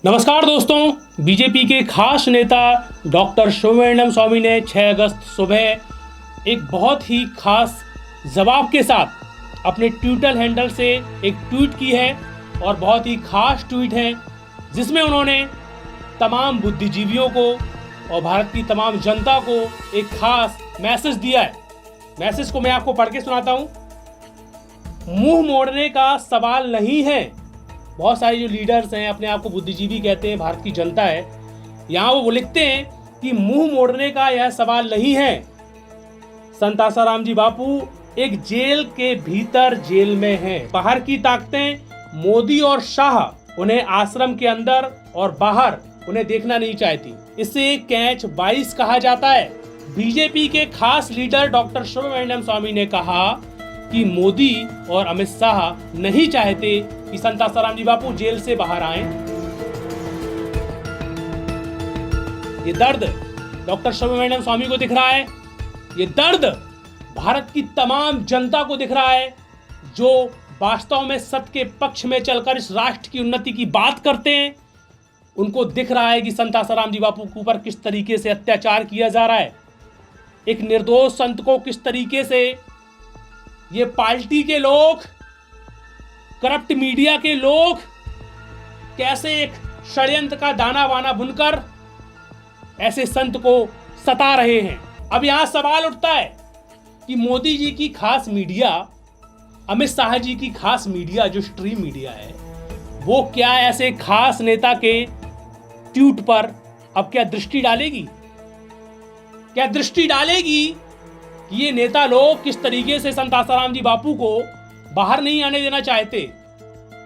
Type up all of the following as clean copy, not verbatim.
नमस्कार दोस्तों, बीजेपी के खास नेता डॉक्टर सुब्रमण्यम स्वामी ने 6 अगस्त सुबह एक बहुत ही खास जवाब के साथ अपने ट्विटर हैंडल से एक ट्वीट की है और बहुत ही खास ट्वीट है जिसमें उन्होंने तमाम बुद्धिजीवियों को और भारत की तमाम जनता को एक खास मैसेज दिया है। मैसेज को मैं आपको पढ़ के सुनाता हूँ। मुंह मोड़ने का सवाल नहीं है। बहुत सारे जो लीडर्स हैं, अपने आप को बुद्धिजीवी कहते हैं, भारत की जनता है, यहाँ वो लिखते हैं कि मुंह मोड़ने का यह सवाल नहीं है। संत आसाराम जी बापू एक जेल के भीतर जेल में हैं। बाहर की ताकतें मोदी और शाह उन्हें आश्रम के अंदर और बाहर उन्हें देखना नहीं चाहती। इसे कैच 22 कहा जाता है। बीजेपी के खास लीडर डॉक्टर सुब्रमण्यम स्वामी ने कहा कि मोदी और अमित शाह नहीं चाहते कि संत आसाराम जी बापू जेल से बाहर आएं। ये दर्द डॉक्टर सुब्रमण्यम स्वामी को दिख रहा है। ये दर्द भारत की तमाम जनता को दिख रहा है जो वास्तव में सत्य के पक्ष में चलकर इस राष्ट्र की उन्नति की बात करते हैं। उनको दिख रहा है कि संत आसाराम जी बापू के ऊपर किस तरीके से अत्याचार किया जा रहा है। एक निर्दोष संत को किस तरीके से ये पार्टी के लोग, करप्ट मीडिया के लोग कैसे एक षड्यंत्र का दाना बाना बुनकर ऐसे संत को सता रहे हैं। अब यहां सवाल उठता है कि मोदी जी की खास मीडिया, अमित शाह जी की खास मीडिया जो स्ट्रीम मीडिया है, वो क्या ऐसे खास नेता के ट्वीट पर अब क्या दृष्टि डालेगी? क्या दृष्टि डालेगी कि ये नेता लोग किस तरीके से संत आसाराम जी बापू को बाहर नहीं आने देना चाहते?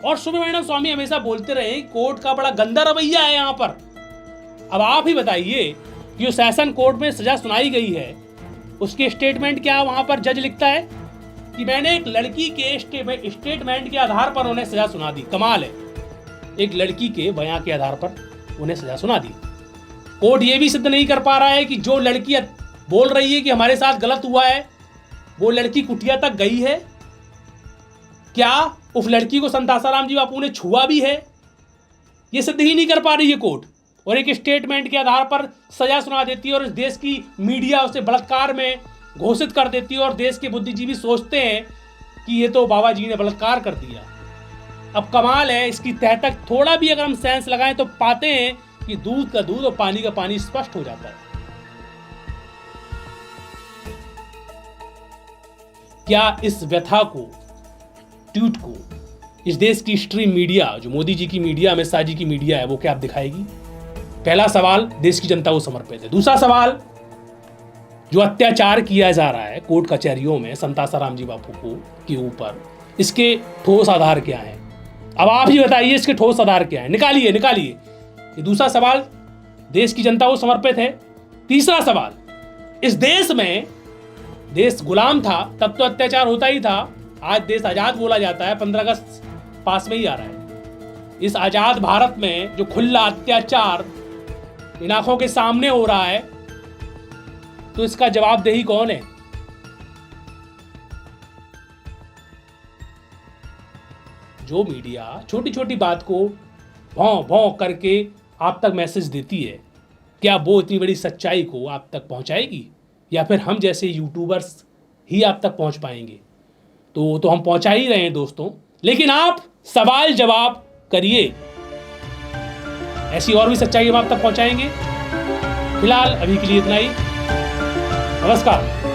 और सुब्रमण्यम स्वामी हमेशा बोलते रहे कोर्ट का बड़ा गंदा रवैया है यहाँ पर। अब आप ही बताइए कि जो सेशन कोर्ट में सजा सुनाई गई है उसके स्टेटमेंट क्या वहां पर जज लिखता है कि मैंने एक लड़की के स्टेटमेंट के आधार पर उन्हें सजा सुना दी। कमाल है, एक लड़की के बयां के आधार पर उन्हें सजा सुना दी। कोर्ट ये भी सिद्ध नहीं कर पा रहा है कि जो लड़की बोल रही है कि हमारे साथ गलत हुआ है वो लड़की कुटिया तक गई है। क्या उस लड़की को संत आसाराम जी बापू ने छुआ भी है? ये सिद्ध ही नहीं कर पा रही है कोर्ट, और एक स्टेटमेंट के आधार पर सजा सुना देती है और इस देश की मीडिया उसे बलात्कार में घोषित कर देती है और देश के बुद्धिजीवी सोचते हैं कि ये तो बाबा जी ने बलात्कार कर दिया। अब कमाल है, इसकी तह तक थोड़ा भी अगर हम सेंस लगाएं तो पाते हैं कि दूध का दूध और पानी का पानी स्पष्ट हो जाता है। क्या इस व्यथा को, ट्वीट को इस देश की स्ट्रीम मीडिया, जो मोदी जी की मीडिया, अमित शाह जी की मीडिया है, वो क्या आप दिखाएगी? पहला सवाल देश की जनता को समर्पित है। दूसरा सवाल, जो अत्याचार किया जा रहा है कोर्ट कचहरियों में संत आसाराम जी बापू को के ऊपर, इसके ठोस आधार क्या है? अब आप ही बताइए इसके ठोस आधार क्या है? निकालिए निकालिए। ये दूसरा सवाल देश की जनता को समर्पित है। तीसरा सवाल, इस देश में, देश गुलाम था तब तो अत्याचार होता ही था। आज देश आजाद बोला जाता है, 15 अगस्त पास में ही आ रहा है। इस आजाद भारत में जो खुला अत्याचार इन आंखों के सामने हो रहा है, तो इसका जवाबदेही कौन है? जो मीडिया छोटी छोटी बात को भौं भौं करके आप तक मैसेज देती है, क्या वो इतनी बड़ी सच्चाई को आप तक पहुंचाएगी, या फिर हम जैसे यूट्यूबर्स ही आप तक पहुंच पाएंगे? तो हम पहुंचा ही रहे हैं दोस्तों, लेकिन आप सवाल जवाब करिए। ऐसी और भी सच्चाई हम आप तक पहुंचाएंगे। फिलहाल अभी के लिए इतना ही। नमस्कार।